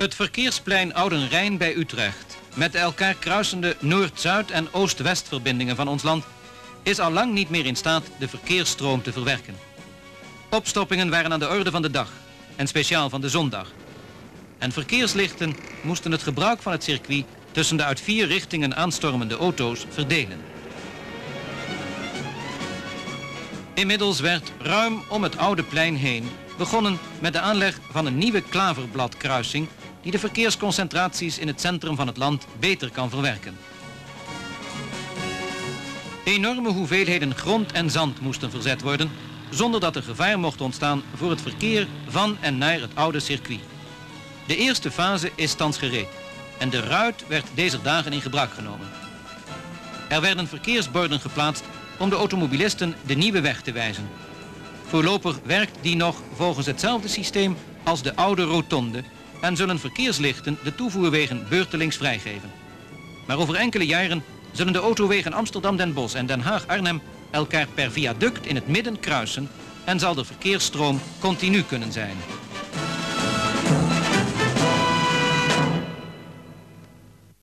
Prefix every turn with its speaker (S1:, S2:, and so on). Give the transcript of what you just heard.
S1: Het verkeersplein Oudenrijn bij Utrecht, met de elkaar kruisende Noord-Zuid- en Oost-West-verbindingen van ons land, is al lang niet meer in staat de verkeersstroom te verwerken. Opstoppingen waren aan de orde van de dag, en speciaal van de zondag. En verkeerslichten moesten het gebruik van het circuit tussen de uit 4 richtingen aanstormende auto's verdelen. Inmiddels werd ruim om het oude plein heen begonnen met de aanleg van een nieuwe klaverbladkruising die de verkeersconcentraties in het centrum van het land beter kan verwerken. Enorme hoeveelheden grond en zand moesten verzet worden, zonder dat er gevaar mocht ontstaan voor het verkeer van en naar het oude circuit. De eerste fase is thans gereed en de ruit werd deze dagen in gebruik genomen. Er werden verkeersborden geplaatst om de automobilisten de nieuwe weg te wijzen. Voorlopig werkt die nog volgens hetzelfde systeem als de oude rotonde en zullen verkeerslichten de toevoerwegen beurtelings vrijgeven. Maar over enkele jaren zullen de autowegen Amsterdam-Den Bosch en Den Haag-Arnhem elkaar per viaduct in het midden kruisen en zal de verkeersstroom continu kunnen zijn.